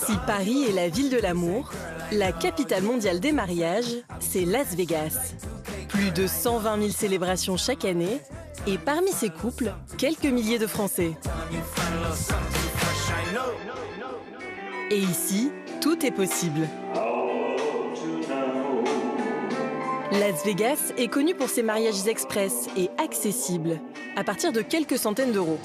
Si Paris est la ville de l'amour, la capitale mondiale des mariages, c'est Las Vegas. Plus de 120 000 célébrations chaque année, et parmi ces couples, quelques milliers de Français. Et ici, tout est possible. Las Vegas est connu pour ses mariages express et accessibles, à partir de quelques centaines d'euros.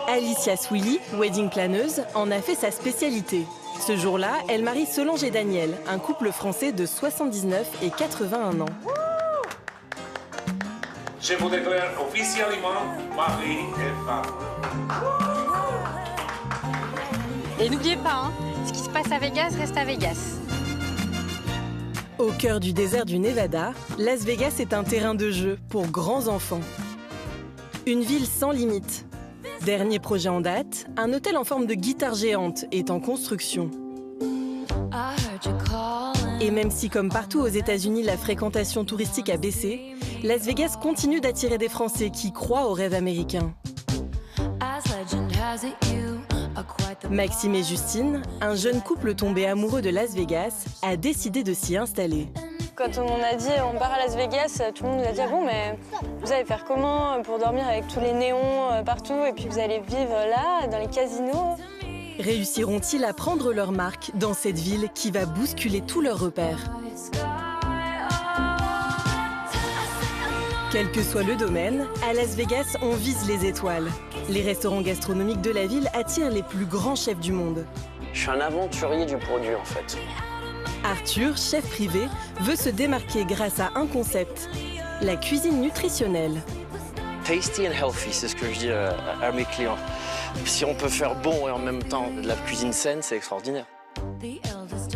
Alicia Swilly, wedding planeuse, en a fait sa spécialité. Ce jour-là, elle marie Solange et Daniel, un couple français de 79 et 81 ans. Je vous déclare officiellement mari et femme. Et n'oubliez pas, ce qui se passe à Vegas reste à Vegas. Au cœur du désert du Nevada, Las Vegas est un terrain de jeu pour grands enfants. Une ville sans limite. Dernier projet en date, un hôtel en forme de guitare géante est en construction. Et même si, comme partout aux États-Unis, la fréquentation touristique a baissé, Las Vegas continue d'attirer des Français qui croient au rêve américain. Maxime et Justine, un jeune couple tombé amoureux de Las Vegas, a décidé de s'y installer. Quand on a dit on part à Las Vegas, tout le monde nous a dit ah bon mais vous allez faire comment pour dormir avec tous les néons partout et puis vous allez vivre là, dans les casinos? Réussiront-ils à prendre leur marque dans cette ville qui va bousculer tous leurs repères? Quel que soit le domaine, à Las Vegas, on vise les étoiles. Les restaurants gastronomiques de la ville attirent les plus grands chefs du monde. Je suis un aventurier du produit en fait. Arthur, chef privé, veut se démarquer grâce à un concept, la cuisine nutritionnelle. Tasty and healthy, c'est ce que je dis à mes clients. Si on peut faire bon et en même temps de la cuisine saine, c'est extraordinaire.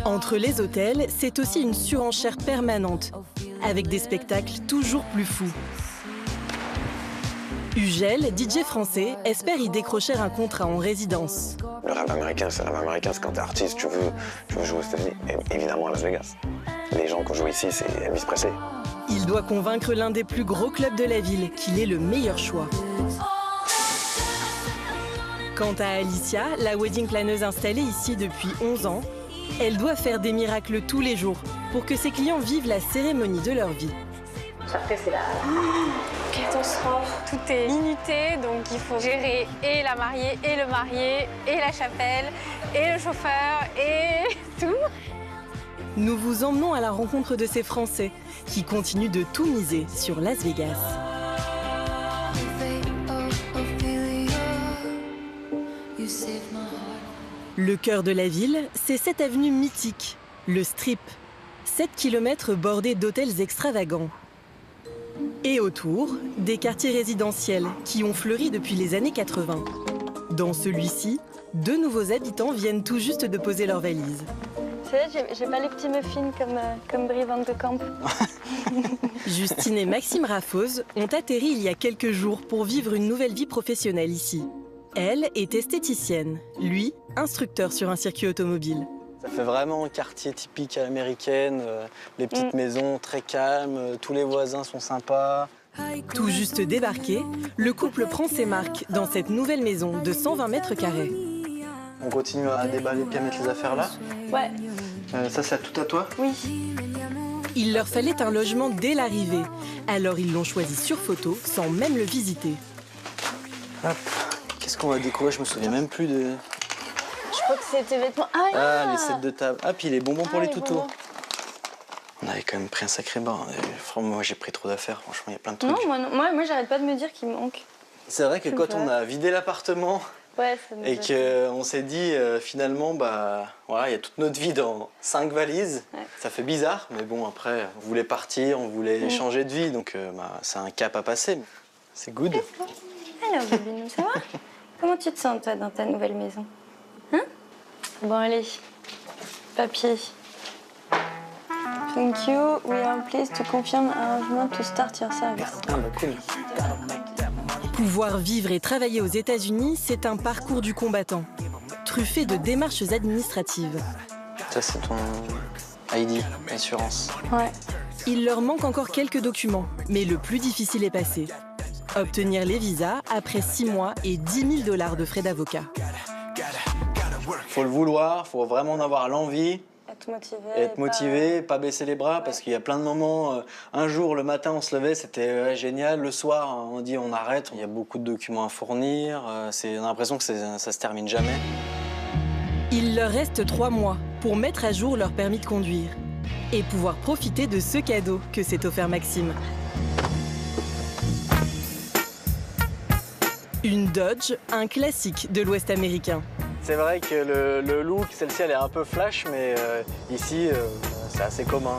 Entre les hôtels, c'est aussi une surenchère permanente, avec des spectacles toujours plus fous. Ugel, DJ français, espère y décrocher un contrat en résidence. Le rêve américain, c'est le rêve américain. C'est quand t'es artiste, tu veux jouer aux États-Unis, et évidemment à Las Vegas. Les gens qui jouent ici, c'est Elvis Presley. Il doit convaincre l'un des plus gros clubs de la ville qu'il est le meilleur choix. Quant à Alicia, la wedding planeuse installée ici depuis 11 ans, elle doit faire des miracles tous les jours pour que ses clients vivent la cérémonie de leur vie. Après c'est la catastrophe. Tout est minuté, donc il faut gérer et la mariée, et le marié, et la chapelle, et le chauffeur, et tout. Nous vous emmenons à la rencontre de ces Français qui continuent de tout miser sur Las Vegas. Le cœur de la ville, c'est cette avenue mythique, le Strip. 7 km bordés d'hôtels extravagants. Et autour, des quartiers résidentiels qui ont fleuri depuis les années 80. Dans celui-ci, 2 nouveaux habitants viennent tout juste de poser leurs valises. C'est vrai, j'ai pas les petits muffins comme Brie Van de Camp. Justine et Maxime Raffose ont atterri il y a quelques jours pour vivre une nouvelle vie professionnelle ici. Elle est esthéticienne, lui, instructeur sur un circuit automobile. Ça fait vraiment un quartier typique à l'américaine, les petites maisons très calmes, tous les voisins sont sympas. Tout juste débarqué, le couple prend ses marques dans cette nouvelle maison de 120 mètres carrés. On continue à déballer puis à mettre les affaires là. Ouais. Ça, c'est tout à toi? Oui. Il leur fallait un logement dès l'arrivée, alors ils l'ont choisi sur photo sans même le visiter. Hop. Qu'est-ce qu'on va découvrir? Je me souviens même plus de... Je crois que c'était vêtements. Ah, les sets de table. Ah, puis les bonbons pour les toutous. Bonbons. On avait quand même pris un sacré bain. Moi, j'ai pris trop d'affaires. Franchement, il y a plein de trucs. Non, moi j'arrête pas de me dire qu'il me manque. C'est vrai que quand on a vidé l'appartement Ouais, ça nous et qu'on s'est dit finalement, bah, voilà, il y a toute notre vie dans 5 valises. Ouais. Ça fait bizarre, mais bon, après, on voulait partir, on voulait changer de vie. Donc, c'est un cap à passer. C'est good. Alors, bébé, ça va? Comment tu te sens, toi, dans ta nouvelle maison? Hein? Bon, allez. Papier. Thank you. We are pleased to confirm arrangement to start your service. Ah, bah, cool. Pouvoir vivre et travailler aux États-Unis, c'est un parcours du combattant, truffé de démarches administratives. Ça, c'est ton ID, assurance. Ouais. Il leur manque encore quelques documents, mais le plus difficile est passé. Obtenir les visas après 6 mois et 10 000 $ de frais d'avocat. Faut le vouloir, faut vraiment en avoir l'envie. Être motivé, Pas baisser les bras, parce qu'il y a plein de moments. Un jour, le matin, on se levait, c'était génial. Le soir, on dit on arrête. Il y a beaucoup de documents à fournir. On a l'impression que ça se termine jamais. Il leur reste 3 mois pour mettre à jour leur permis de conduire et pouvoir profiter de ce cadeau que s'est offert Maxime. Une Dodge, un classique de l'Ouest américain. C'est vrai que le look, celle-ci, elle est un peu flash, mais ici, c'est assez commun.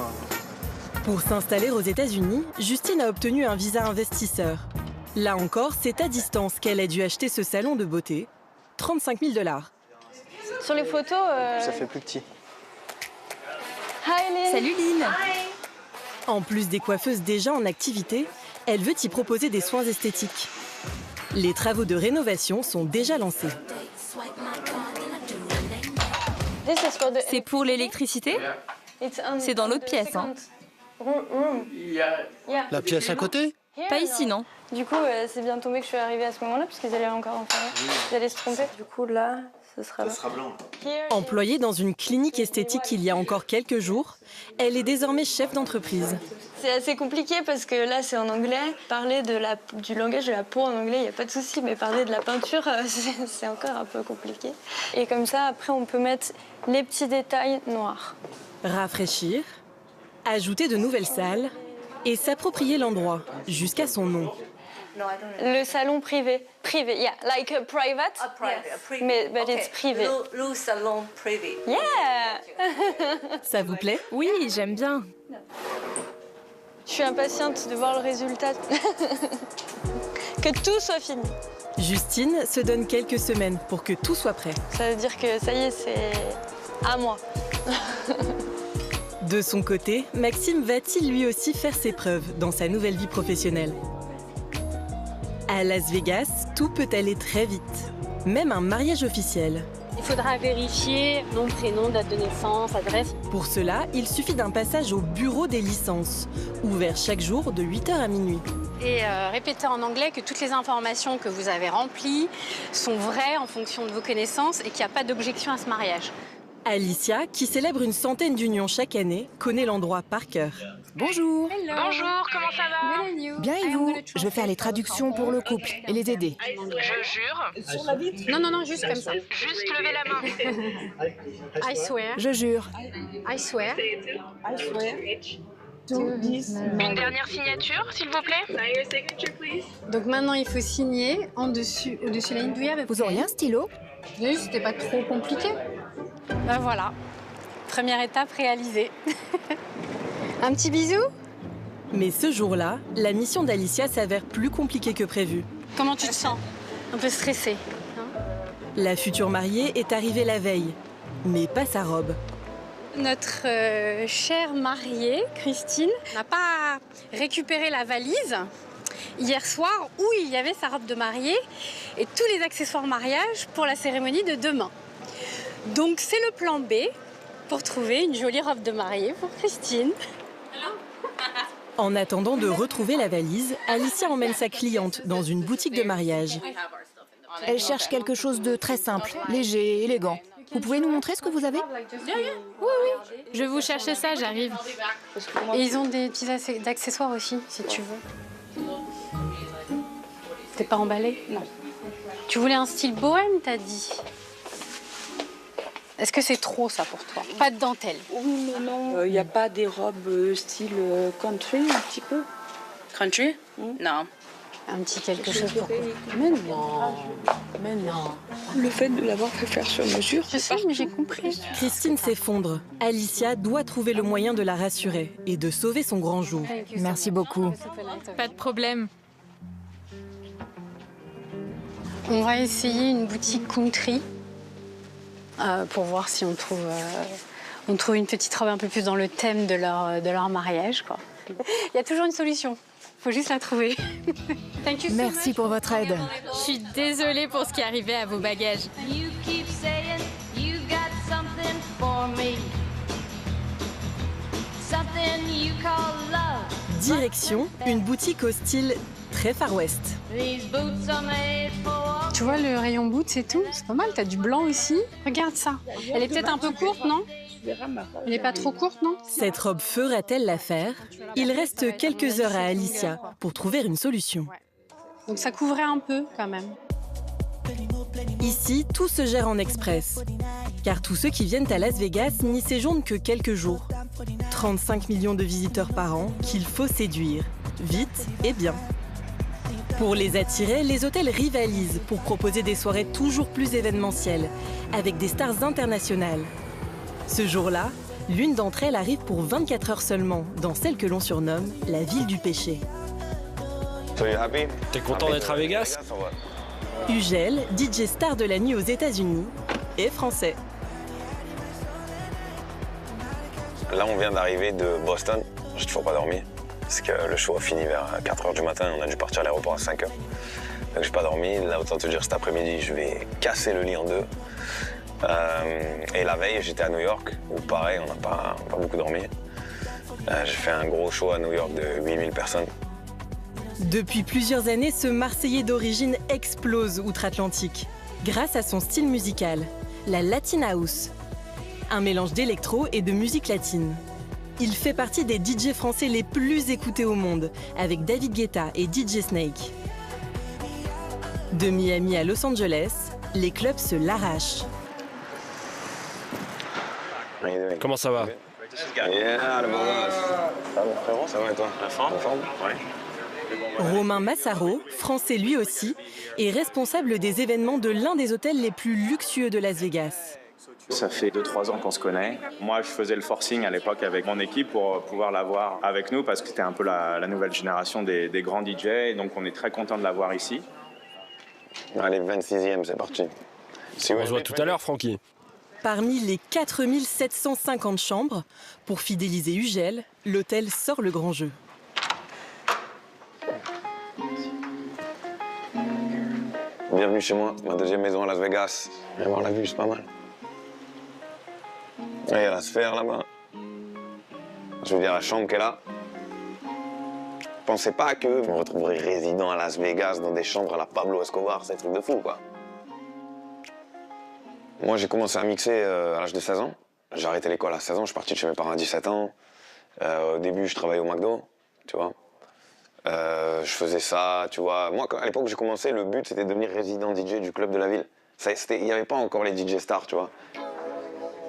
Pour s'installer aux États-Unis, Justine a obtenu un visa investisseur. Là encore, c'est à distance qu'elle a dû acheter ce salon de beauté. 35 000 $. Sur les photos... Ça fait plus petit. Hi Lynn. Salut Lynn. En plus des coiffeuses déjà en activité, elle veut y proposer des soins esthétiques. Les travaux de rénovation sont déjà lancés. C'est pour l'électricité? C'est dans l'autre pièce, hein. La pièce à côté? Pas ici, non. Du coup, c'est bien tombé que je suis arrivée à ce moment-là, parce qu'ils allaient encore en faire. Ils allaient se tromper. Du coup, là, ce sera blanc. Employée dans une clinique esthétique il y a encore quelques jours, elle est désormais chef d'entreprise. C'est assez compliqué parce que là, c'est en anglais. Parler du langage de la peau en anglais, il n'y a pas de souci, mais parler de la peinture, c'est encore un peu compliqué. Et comme ça, après, on peut mettre les petits détails noirs. Rafraîchir, ajouter de nouvelles salles et s'approprier l'endroit jusqu'à son nom. Le salon privé. Privé, yeah, like a private. But it's privé. Le salon privé. Yeah. Ça vous plaît? Oui, j'aime bien. Je suis impatiente de voir le résultat. Que tout soit fini. Justine se donne quelques semaines pour que tout soit prêt. Ça veut dire que ça y est, c'est à moi. De son côté, Maxime va-t-il lui aussi faire ses preuves dans sa nouvelle vie professionnelle? À Las Vegas, tout peut aller très vite, même un mariage officiel. Il faudra vérifier nom, prénom, date de naissance, adresse. Pour cela, il suffit d'un passage au bureau des licences, ouvert chaque jour de 8h à minuit. Et répétez en anglais que toutes les informations que vous avez remplies sont vraies en fonction de vos connaissances et qu'il n'y a pas d'objection à ce mariage. Alicia, qui célèbre une centaine d'unions chaque année, connaît l'endroit par cœur. Bonjour. Bonjour, comment ça va? Bien et vous? Je vais faire les traductions pour le couple et les aider. Je jure. Non, juste comme ça. Juste lever la main. I swear. Je jure. I swear. Une dernière signature, s'il vous plaît. Donc maintenant, il faut signer au-dessus de la ligne douillère. Vous auriez un stylo? Oui, c'était pas trop compliqué. Ben voilà, première étape réalisée. Un petit bisou? Mais ce jour-là, la mission d'Alicia s'avère plus compliquée que prévu. Comment tu te sens? Un peu stressée, hein? La future mariée est arrivée la veille, mais pas sa robe. Notre chère mariée, Christine, n'a pas récupéré la valise hier soir où il y avait sa robe de mariée et tous les accessoires mariage pour la cérémonie de demain. Donc c'est le plan B pour trouver une jolie robe de mariée pour Christine. En attendant de retrouver la valise, Alicia emmène sa cliente dans une boutique de mariage. Elle cherche quelque chose de très simple, léger, élégant. Vous pouvez nous montrer ce que vous avez? Oui. Je vais vous chercher ça, j'arrive. Et ils ont des petits accessoires aussi, si tu veux. T'es pas emballée? Non. Tu voulais un style bohème, t'as dit? Est-ce que c'est trop, ça, pour toi? Pas de dentelle? Oui, mais non. Il n'y a pas des robes style country, un petit peu? Country? Non. Un petit quelque chose pour... Mais non. Mais non. Le fait de l'avoir fait faire sur mesure... Je sais, mais j'ai compris. Christine s'effondre. Alicia doit trouver le moyen de la rassurer et de sauver son grand jour. Merci beaucoup. Pas de problème. On va essayer une boutique country pour voir si on trouve une petite robe un peu plus dans le thème de leur mariage, quoi. Il y a toujours une solution. Faut juste la trouver. Merci pour votre aide. Je suis désolée pour ce qui est arrivé à vos bagages. Something you Direction, une boutique au style très Far West. Tu vois le rayon boots et tout, c'est pas mal, t'as du blanc aussi. Regarde ça. Elle est peut-être un peu courte, non? Elle n'est pas trop courte, non? Cette robe fera-t-elle l'affaire? Il reste quelques heures à Alicia pour trouver une solution. Donc ça couvrait un peu quand même. Ici, tout se gère en express. Car tous ceux qui viennent à Las Vegas n'y séjournent que quelques jours. 35 millions de visiteurs par an qu'il faut séduire, vite et bien. Pour les attirer, les hôtels rivalisent pour proposer des soirées toujours plus événementielles, avec des stars internationales. Ce jour-là, l'une d'entre elles arrive pour 24 heures seulement, dans celle que l'on surnomme la ville du péché. T'es content d'être à Vegas? Ugel, DJ star de la nuit aux États-Unis, est français. Là, on vient d'arriver de Boston. J'ai toujours pas dormi. Parce que le show a fini vers 4 h du matin. On a dû partir à l'aéroport à 5 h. Donc, j'ai pas dormi. Là, autant te dire, cet après-midi, je vais casser le lit en deux. Et la veille, j'étais à New York, où pareil, on n'a pas beaucoup dormi. J'ai fait un gros show à New York de 8000 personnes. Depuis plusieurs années, ce Marseillais d'origine explose outre-Atlantique, grâce à son style musical, la Latin House. Un mélange d'électro et de musique latine. Il fait partie des DJ français les plus écoutés au monde, avec David Guetta et DJ Snake. De Miami à Los Angeles, les clubs se l'arrachent. Comment ça va? Yeah, le bon gosse. Ça va, frérot? Ça va et toi? La forme? Ouais. Romain Massaro, français lui aussi, est responsable des événements de l'un des hôtels les plus luxueux de Las Vegas. Ça fait 2-3 ans qu'on se connaît. Moi, je faisais le forcing à l'époque avec mon équipe pour pouvoir l'avoir avec nous parce que c'était un peu la nouvelle génération des grands DJ. Et donc, on est très content de l'avoir ici. Allez, 26e, c'est parti. On se voit tout à l'heure, Francky. Parmi les 4750 chambres, pour fidéliser Ugel, l'hôtel sort le grand jeu. Bienvenue chez moi, ma deuxième maison à Las Vegas. Viens voir la vue, c'est pas mal. Il y a la sphère là-bas. Je veux dire, la chambre qu'elle a. Je pensais pas que je me retrouverais résident à Las Vegas dans des chambres à la Pablo Escobar, c'est un truc de fou, quoi. Moi, j'ai commencé à mixer à l'âge de 16 ans. J'ai arrêté l'école à 16 ans, je suis parti de chez mes parents à 17 ans. Au début, je travaillais au McDo, tu vois. Je faisais ça, tu vois. Moi, à l'époque où j'ai commencé, le but, c'était de devenir résident DJ du club de la ville. Il n'y avait pas encore les DJ stars, tu vois.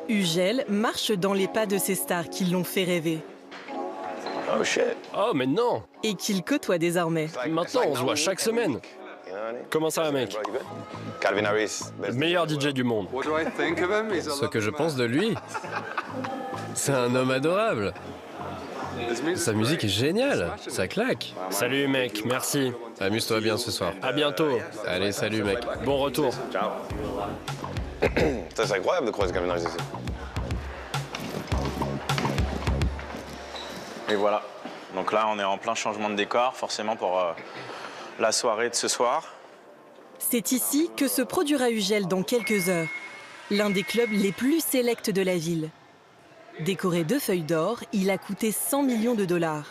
Ugel marche dans les pas de ces stars qui l'ont fait rêver. Oh shit. Oh, mais non. Et qu'il côtoie désormais. Maintenant, on se voit chaque semaine. Comment ça va, mec? Calvin Harris. Le meilleur DJ du monde. Ce que je pense de lui, c'est un homme adorable. Sa musique est géniale, ça claque. Salut, mec, merci. Amuse-toi bien ce soir. À bientôt. Allez, salut, mec. Bon retour. Ciao. C'est incroyable de croiser Calvin Harris ici. Et voilà. Donc là, on est en plein changement de décor, forcément pour la soirée de ce soir. C'est ici que se produira Ugel dans quelques heures. L'un des clubs les plus sélects de la ville. Décoré de feuilles d'or, il a coûté 100 millions de dollars.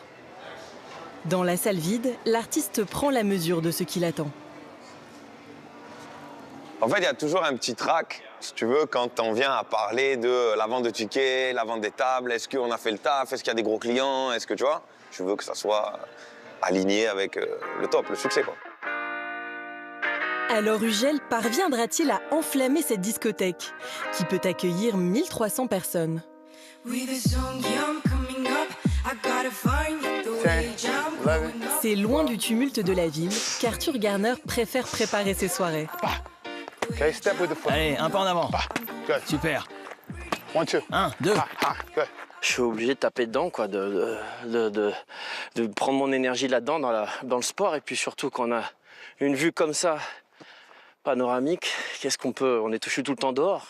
Dans la salle vide, l'artiste prend la mesure de ce qui l'attend. En fait, il y a toujours un petit trac, si tu veux, quand on vient à parler de la vente de tickets, la vente des tables, est-ce qu'on a fait le taf, est-ce qu'il y a des gros clients, est-ce que tu vois, tu veux que ça soit aligné avec le top, le succès, quoi. Alors Ugel parviendra-t-il à enflammer cette discothèque, qui peut accueillir 1300 personnes? C'est loin du tumulte de la ville qu'Arthur Garner préfère préparer ses soirées. Allez, un pas en avant. Super. 1, 2. Je suis obligé de taper dedans, quoi, de prendre mon énergie là-dedans, dans le sport. Et puis surtout, quand on a une vue comme ça, panoramique, qu'est-ce qu'on peut... Je suis tout le temps dehors.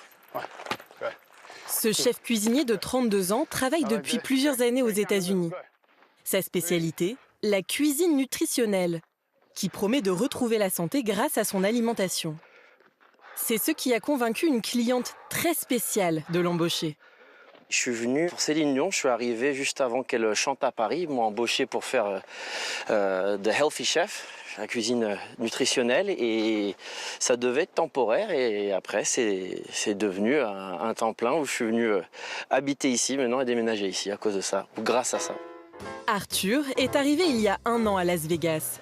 Ce chef cuisinier de 32 ans travaille depuis plusieurs années aux États-Unis. Sa spécialité, la cuisine nutritionnelle, qui promet de retrouver la santé grâce à son alimentation. C'est ce qui a convaincu une cliente très spéciale de l'embaucher. Je suis venu pour Céline Dion, je suis arrivé juste avant qu'elle chante à Paris. Ils m'ont embauché pour faire The Healthy Chef, la cuisine nutritionnelle, et ça devait être temporaire. Et après, c'est devenu un temps plein où je suis venu habiter ici maintenant et déménager ici à cause de ça, ou grâce à ça. Arthur est arrivé il y a 1 an à Las Vegas.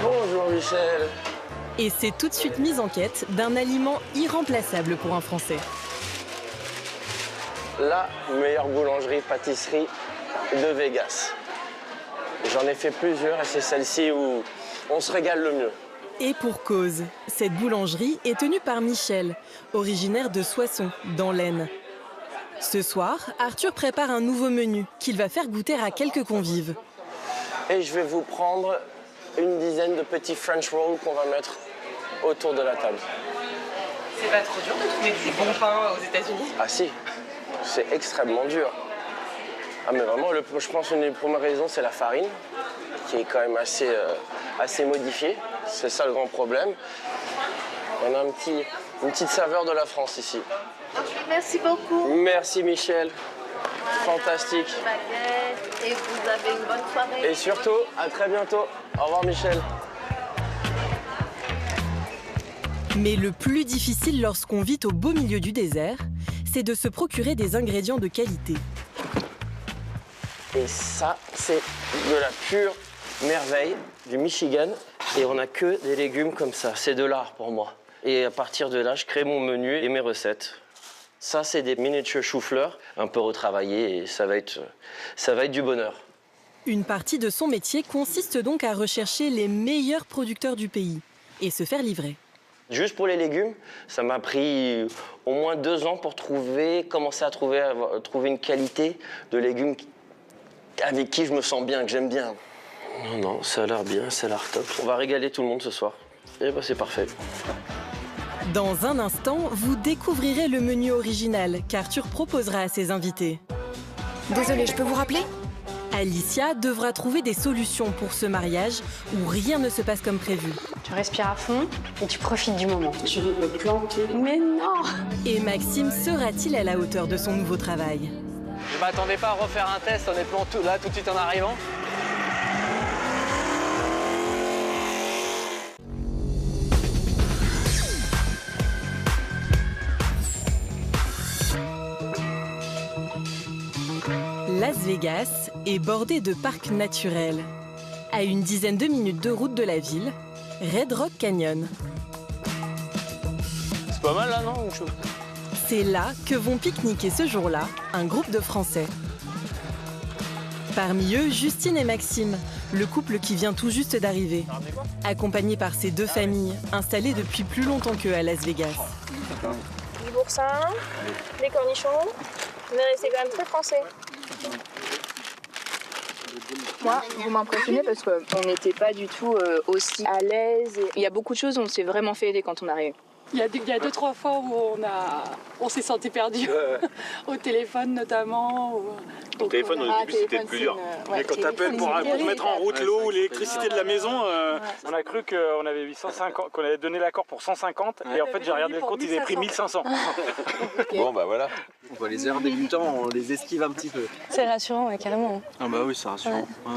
Bonjour Michel. Et s'est tout de suite mis en quête d'un aliment irremplaçable pour un Français. La meilleure boulangerie-pâtisserie de Vegas. J'en ai fait plusieurs et c'est celle-ci où on se régale le mieux. Et pour cause, cette boulangerie est tenue par Michel, originaire de Soissons, dans l'Aisne. Ce soir, Arthur prépare un nouveau menu qu'il va faire goûter à quelques convives. Et je vais vous prendre une dizaine de petits French rolls qu'on va mettre autour de la table. C'est pas trop dur de trouver du bon pain aux États-Unis? Ah si, c'est extrêmement dur. Ah mais vraiment, je pense qu'une des premières raisons, c'est la farine, qui est quand même assez modifiée. C'est ça le grand problème. On a une petite saveur de la France ici. Merci beaucoup. Merci Michel. Fantastique. Et vous avez une bonne soirée. Et surtout, à très bientôt. Au revoir Michel. Mais le plus difficile lorsqu'on vit au beau milieu du désert, c'est de se procurer des ingrédients de qualité. Et ça, c'est de la pure merveille du Michigan. Et on n'a que des légumes comme ça. C'est de l'art pour moi. Et à partir de là, je crée mon menu et mes recettes. Ça, c'est des miniatures choux-fleurs, un peu retravaillés, et ça va être du bonheur. Une partie de son métier consiste donc à rechercher les meilleurs producteurs du pays et se faire livrer. Juste pour les légumes, ça m'a pris au moins 2 ans pour commencer à trouver une qualité de légumes avec qui je me sens bien, que j'aime bien. Non, ça a l'air bien, ça a l'air top. On va régaler tout le monde ce soir. Et bah c'est parfait. Dans un instant, vous découvrirez le menu original qu'Arthur proposera à ses invités. Désolée, je peux vous rappeler? Alicia devra trouver des solutions pour ce mariage où rien ne se passe comme prévu. Tu respires à fond et tu profites du moment. Je vais me planter. Mais non! Et Maxime sera-t-il à la hauteur de son nouveau travail? Je m'attendais pas à refaire un test honnêtement là tout de suite en arrivant. Las Vegas est bordée de parcs naturels. À une dizaine de minutes de route de la ville, Red Rock Canyon. C'est pas mal là, non? C'est là que vont pique-niquer ce jour-là un groupe de Français. Parmi eux, Justine et Maxime, le couple qui vient tout juste d'arriver, accompagné par ses 2 familles, installées depuis plus longtemps qu'eux à Las Vegas. Du boursin, des cornichons, mais c'est quand même très français. Moi, vous m'impressionnez parce qu'on n'était pas du tout aussi à l'aise. Il y a beaucoup de choses, on s'est vraiment fait aider quand on est arrivé. Il y a 2-3 fois où on s'est senti perdu, au téléphone notamment. Au téléphone, au début, c'était le plus dur. Mais quand t'appelles pour mettre en route l'eau ou l'électricité de la maison, on a cru qu'on avait 850, qu'on avait donné l'accord pour 150, et en fait j'ai regardé le compte, ils avaient pris 1500. Bon bah voilà. On voit les erreurs débutants, on les esquive un petit peu. C'est rassurant, ouais, carrément. Ah bah oui, c'est rassurant. Ouais.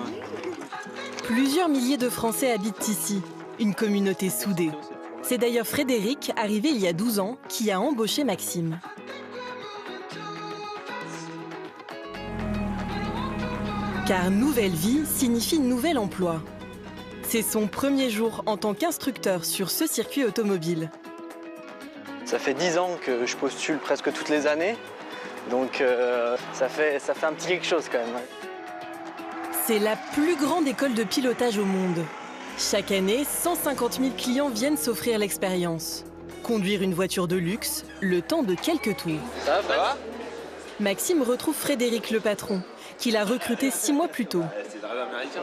Plusieurs milliers de Français habitent ici, une communauté soudée. C'est d'ailleurs Frédéric, arrivé il y a 12 ans, qui a embauché Maxime. Car nouvelle vie signifie nouvel emploi. C'est son premier jour en tant qu'instructeur sur ce circuit automobile. Ça fait 10 ans que je postule presque toutes les années, donc ça fait un petit quelque chose quand même. Ouais. C'est la plus grande école de pilotage au monde. Chaque année, 150 000 clients viennent s'offrir l'expérience. Conduire une voiture de luxe, le temps de quelques tours. Ça va? Maxime retrouve Frédéric le patron, qu'il a recruté 6 mois plus tôt. C'est le rêve américain.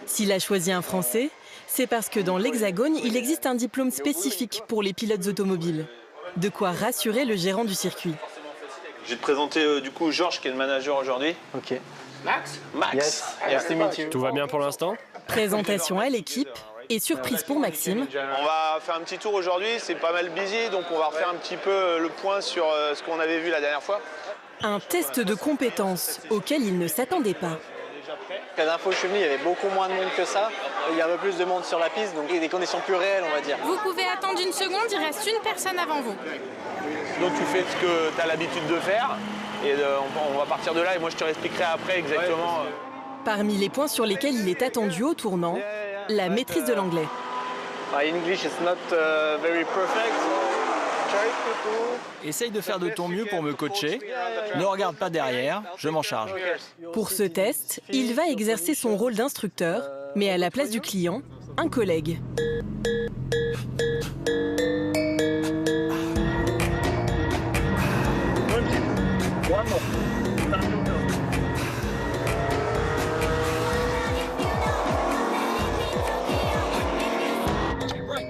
S'il a choisi un Français, c'est parce que dans l'Hexagone, il existe un diplôme spécifique pour les pilotes automobiles. De quoi rassurer le gérant du circuit. Je vais te présenter du coup Georges qui est le manager aujourd'hui. Ok. Max? Yes. Nice to meet you. Tout va bien pour l'instant? Présentation à l'équipe et surprise pour Maxime. On va faire un petit tour aujourd'hui, c'est pas mal busy, donc on va refaire un petit peu le point sur ce qu'on avait vu la dernière fois. Un test de compétences auquel il ne s'attendait pas. La dernière fois que je suis venu, il y avait beaucoup moins de monde que ça. Il y a un peu plus de monde sur la piste, donc il y a des conditions plus réelles, on va dire. Vous pouvez attendre une seconde, il reste une personne avant vous. Donc tu fais ce que tu as l'habitude de faire et on va partir de là et moi je te expliquerai après exactement. Parmi les points sur lesquels il est attendu au tournant, la maîtrise de l'anglais. English is not very perfect. Essaye de faire de ton mieux pour me coacher. Ne regarde pas derrière, je m'en charge. Pour ce test, il va exercer son rôle d'instructeur, mais à la place du client, un collègue.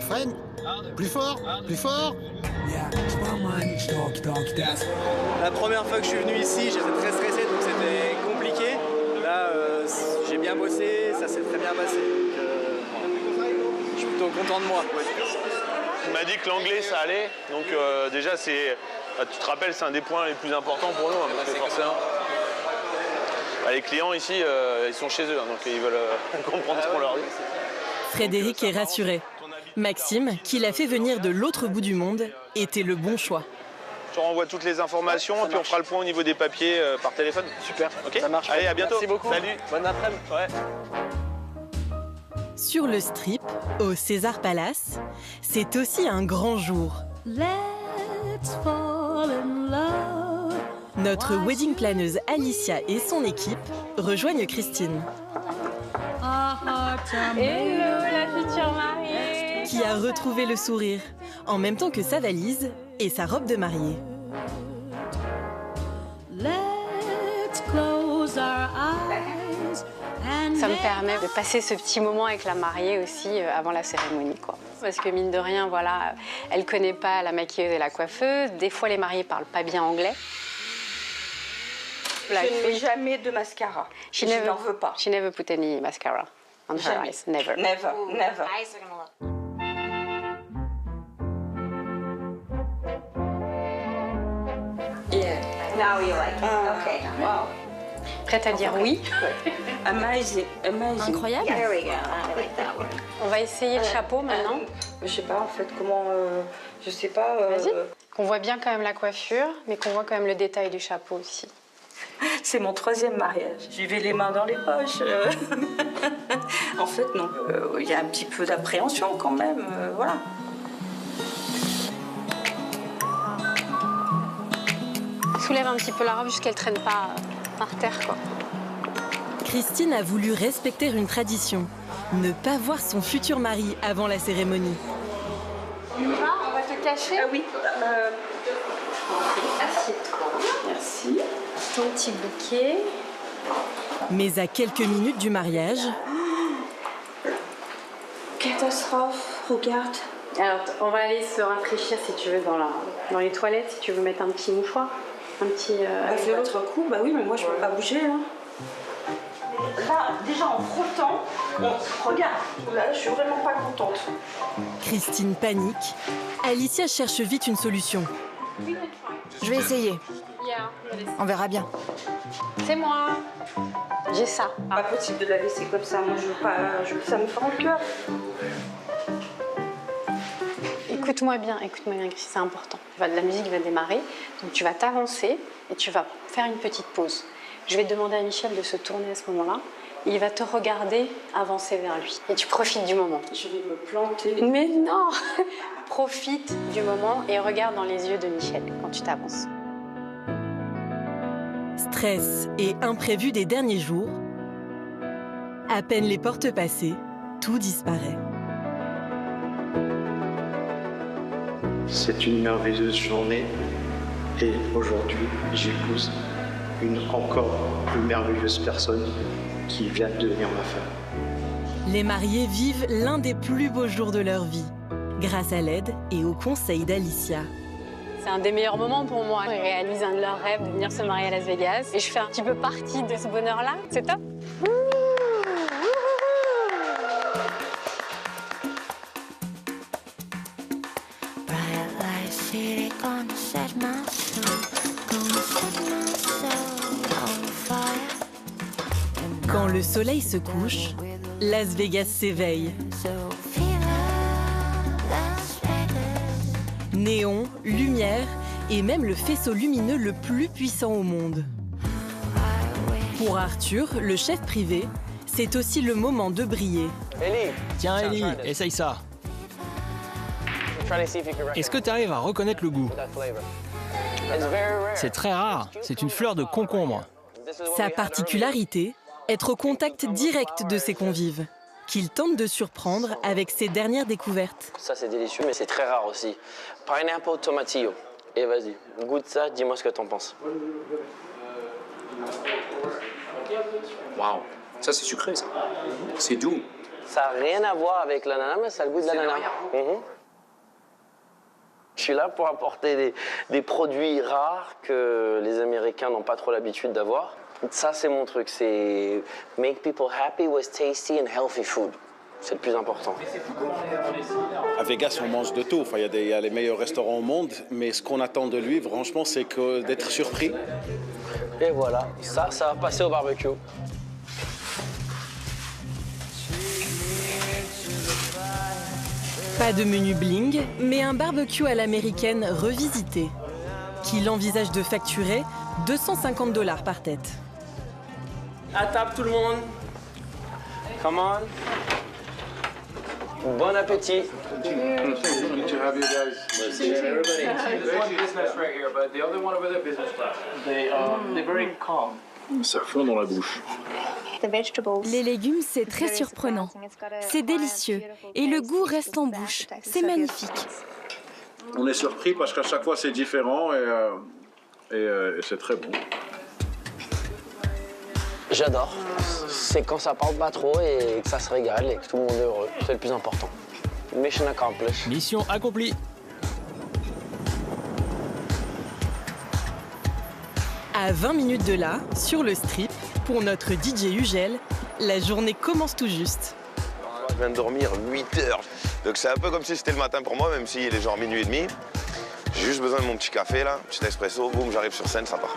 Freine. Plus fort, plus fort. La première fois que je suis venu ici, j'étais très stressé, donc c'était compliqué. Là, j'ai bien bossé, ça s'est très bien passé. Je suis plutôt content de moi. Il m'a dit que l'anglais ça allait, donc déjà c'est, tu te rappelles, c'est un des points les plus importants pour nous, hein, parce que forcément. Les clients ici, ils sont chez eux, hein, donc ils veulent comprendre ce qu'on leur dit. Frédéric est rassuré. Maxime, qui l'a fait venir de l'autre bout du monde, était le bon choix. Je te renvoie toutes les informations et puis on fera le point au niveau des papiers par téléphone. Super, ok, ça marche. Allez, à bientôt. Merci beaucoup. Salut. Bonne après-midi. Ouais. Sur le strip, au César Palace, c'est aussi un grand jour. Let's fall in love. Notre wedding planeuse Alicia et son équipe rejoignent Christine. Hello la future mariée, qui a retrouvé le sourire, en même temps que sa valise et sa robe de mariée. Let's close our eyes and ça me permet de passer ce petit moment avec la mariée aussi avant la cérémonie, quoi. Parce que mine de rien, voilà, elle connaît pas la maquilleuse et la coiffeuse. Des fois, les mariés parlent pas bien anglais. Je ne mets jamais de mascara. Je n'en veux pas. She never put any mascara on her eyes. Never. Never, never. Yeah. Now you like it. Okay. Wow. Prête à dire oui? Amazing. Amazing. Incroyable. There we go. I like that one. On va essayer le chapeau maintenant. Je sais pas en fait comment. Je sais pas. Vas-y. Qu'on voit bien quand même la coiffure, mais qu'on voit quand même le détail du chapeau aussi. C'est mon 3e mariage. J'y vais les mains dans les poches. En fait, non. Il y a un petit peu d'appréhension quand même. Voilà. Soulève un petit peu la robe jusqu'elle traîne pas par terre, quoi. Christine a voulu respecter une tradition, ne pas voir son futur mari avant la cérémonie. On va te cacher. Ah oui. Assieds-toi. Merci. Ton petit bouquet. Mais à quelques minutes du mariage... Catastrophe, regarde. Alors, on va aller se rafraîchir si tu veux dans les toilettes, si tu veux mettre un petit mouchoir, un petit... de l'autre coup, bah oui, mais moi je peux pas bouger. Hein. Là, déjà en frottant, regarde, là je suis vraiment pas contente. Christine panique. Alicia cherche vite une solution. Je vais essayer. On verra bien. C'est moi. J'ai ça. Pas possible de la laisser comme ça, moi je veux pas, ça me fend le cœur. Écoute-moi bien, Christine, c'est important. La musique va démarrer, donc tu vas t'avancer et tu vas faire une petite pause. Je vais demander à Michel de se tourner à ce moment-là. Il va te regarder avancer vers lui. Et tu profites du moment. Je vais me planter. Mais non. Profite du moment et regarde dans les yeux de Michel quand tu t'avances. Stress et imprévu des derniers jours. À peine les portes passées, tout disparaît. C'est une merveilleuse journée et aujourd'hui, j'épouse une encore plus merveilleuse personne qui vient de devenir ma femme. Les mariés vivent l'un des plus beaux jours de leur vie, grâce à l'aide et au conseil d'Alicia. C'est un des meilleurs moments pour moi. Ils réalisent un de leurs rêves de venir se marier à Las Vegas et je fais un petit peu partie de ce bonheur-là. C'est top. Bright light city, gonna set my soul, gonna set my soul. soleil se couche, Las Vegas s'éveille. Néon, lumière et même le faisceau lumineux le plus puissant au monde. Pour Arthur, le chef privé, c'est aussi le moment de briller. Ellie. Tiens Ellie, essaye ça. Est-ce que tu arrives à reconnaître le goût? C'est très rare, c'est une fleur de concombre. Sa particularité, être au contact direct de ses convives, qu'il tente de surprendre avec ses dernières découvertes. Ça c'est délicieux, mais c'est très rare aussi. Pineapple tomatillo. Et vas-y, goûte ça, dis-moi ce que t'en penses. Waouh, ça c'est sucré ça. C'est doux. Ça n'a rien à voir avec l'ananas, mais ça a le goût de l'ananas. Je suis là pour apporter des produits rares que les Américains n'ont pas trop l'habitude d'avoir. Ça, c'est mon truc, c'est make people happy with tasty and healthy food. C'est le plus important. À Vegas, on mange de tout. Enfin, il y a les meilleurs restaurants au monde, mais ce qu'on attend de lui, franchement, c'est d'être surpris. Et voilà, ça va passer au barbecue. Pas de menu bling, mais un barbecue à l'américaine revisité, qu'il envisage de facturer 250 $ par tête. À table tout le monde. Come on. Bon appétit. Ça fond dans la bouche. Les légumes, c'est très surprenant. C'est délicieux. Et le goût reste en bouche. C'est magnifique. On est surpris parce qu'à chaque fois, c'est différent et c'est très bon. J'adore. C'est quand ça parle pas trop et que ça se régale et que tout le monde est heureux. C'est le plus important. Mission accomplished. Mission accomplie. À 20 minutes de là, sur le strip, pour notre DJ Ugel, la journée commence tout juste. Je viens de dormir 8 heures. Donc c'est un peu comme si c'était le matin pour moi, même s'il est genre minuit et demi. J'ai juste besoin de mon petit café là, petit espresso, boum, j'arrive sur scène, ça part.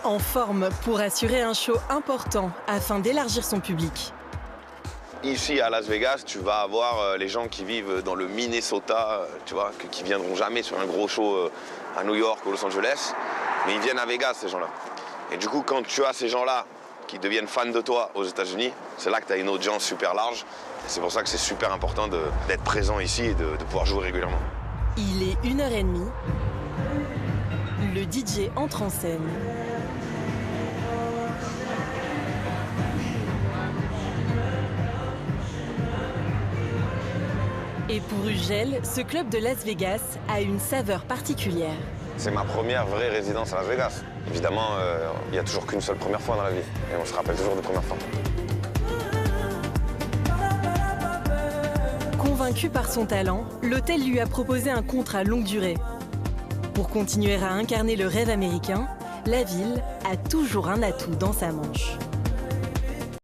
En forme pour assurer un show important afin d'élargir son public. Ici à Las Vegas, tu vas avoir les gens qui vivent dans le Minnesota, tu vois, qui viendront jamais sur un gros show à New York ou Los Angeles, mais ils viennent à Vegas ces gens-là. Et du coup, quand tu as ces gens-là qui deviennent fans de toi aux États-Unis, c'est là que tu as une audience super large. C'est pour ça que c'est super important d'être présent ici et de pouvoir jouer régulièrement. Il est 1h30. Le DJ entre en scène. Et pour Ugel, ce club de Las Vegas a une saveur particulière. C'est ma première vraie résidence à Las Vegas. Évidemment, il n'y a toujours qu'une seule première fois dans la vie. Et on se rappelle toujours des premières fois. Convaincu par son talent, l'hôtel lui a proposé un contrat longue durée. Pour continuer à incarner le rêve américain, la ville a toujours un atout dans sa manche.